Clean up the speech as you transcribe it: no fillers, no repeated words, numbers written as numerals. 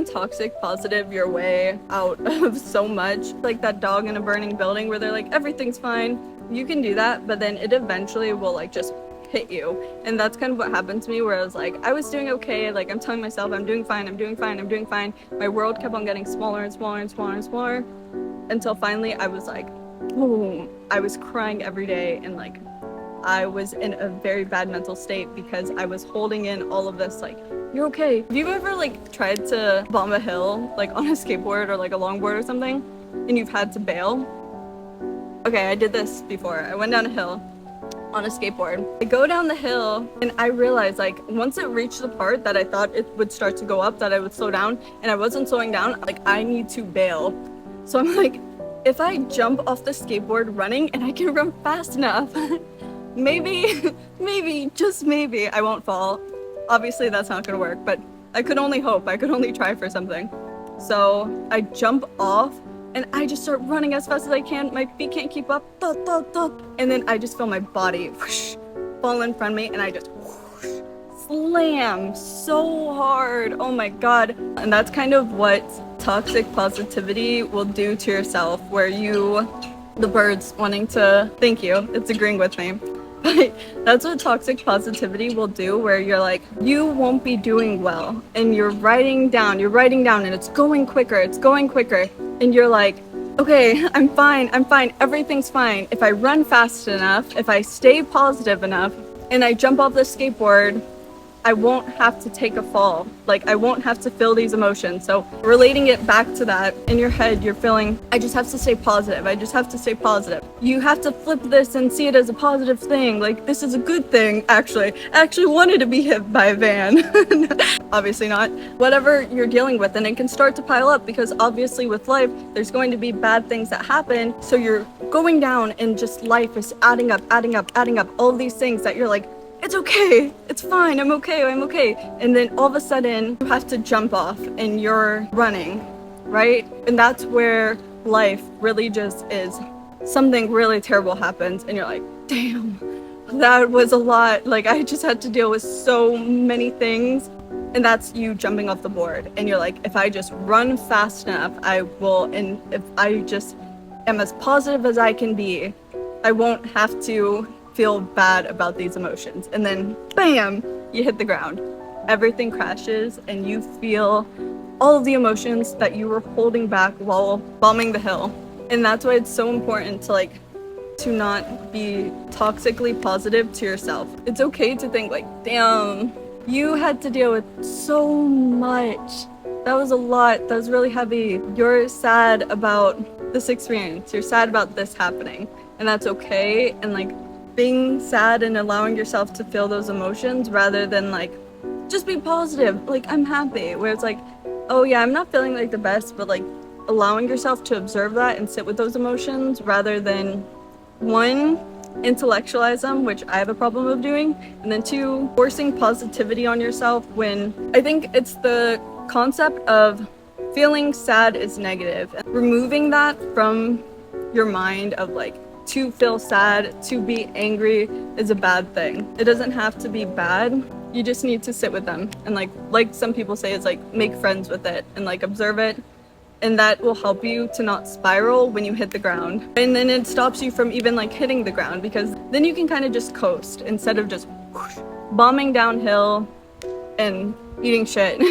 being toxic positive your way out of so much, like that dog in a burning building where they're like, everything's fine. You can do that, but then it eventually will like just hit you. And that's kind of what happened to me, where I was like, I was doing okay, like I'm telling myself I'm doing fine, I'm doing fine, I'm doing fine. My world kept on getting smaller and smaller and smaller and smaller until finally I was like, boom. I was crying every day, and like I was in a very bad mental state because I was holding in all of this, like, you're okay. Have you ever like tried to bomb a hill like on a skateboard or like a longboard or something, and you've had to bail? Okay, I did this before. I went down a hill on a skateboard. I go down the hill and I realized, like, once it reached the part that I thought it would start to go up, that I would slow down, and I wasn't slowing down, like I need to bail. So I'm like, if I jump off the skateboard running and I can run fast enough, maybe, just maybe, I won't fall. Obviously that's not gonna work, but I could only hope. I could only try for something. So I jump off and I just start running as fast as I can. My feet can't keep up. Thud, thud, thud. And then I just feel my body whoosh, fall in front of me, and I just whoosh, slam so hard. Oh my God. And that's kind of what toxic positivity will do to yourself, where the bird's wanting to, thank you, it's agreeing with me. But that's what toxic positivity will do, where you're like, you won't be doing well, and you're writing down, and it's going quicker, and you're like, okay, I'm fine, everything's fine. If I run fast enough, if I stay positive enough, and I jump off the skateboard, I won't have to take a fall. Like, I won't have to feel these emotions. So relating it back to that, in your head, you're feeling, I just have to stay positive. You have to flip this and see it as a positive thing. Like, this is a good thing, actually. I actually wanted to be hit by a van. Obviously not. Whatever you're dealing with, and it can start to pile up, because obviously with life, there's going to be bad things that happen. So you're going down, and just life is adding up, all of these things that you're like, it's okay, it's fine, I'm okay. And then all of a sudden you have to jump off and you're running, right? And that's where life really just is. Something really terrible happens and you're like, damn, that was a lot. Like, I just had to deal with so many things. And that's you jumping off the board. And you're like, if I just run fast enough, I will. And if I just am as positive as I can be, I won't have to feel bad about these emotions. And then bam, you hit the ground. Everything crashes and you feel all of the emotions that you were holding back while bombing the hill. And that's why it's so important to not be toxically positive to yourself. It's okay to think like, damn, you had to deal with so much. That was a lot. That was really heavy. You're sad about this experience. You're sad about this happening. And that's okay. And like, being sad and allowing yourself to feel those emotions, rather than like, just be positive, like, I'm happy, where it's like, oh yeah, I'm not feeling like the best, but like allowing yourself to observe that and sit with those emotions, rather than, one, intellectualize them, which I have a problem of doing, and then two, forcing positivity on yourself, when I think it's the concept of feeling sad is negative. Removing that from your mind of like, to feel sad, to be angry is a bad thing. It doesn't have to be bad. You just need to sit with them. And like some people say, it's like, make friends with it and like observe it. And that will help you to not spiral when you hit the ground. And then it stops you from even like hitting the ground, because then you can kind of just coast instead of just whoosh, bombing downhill and eating shit.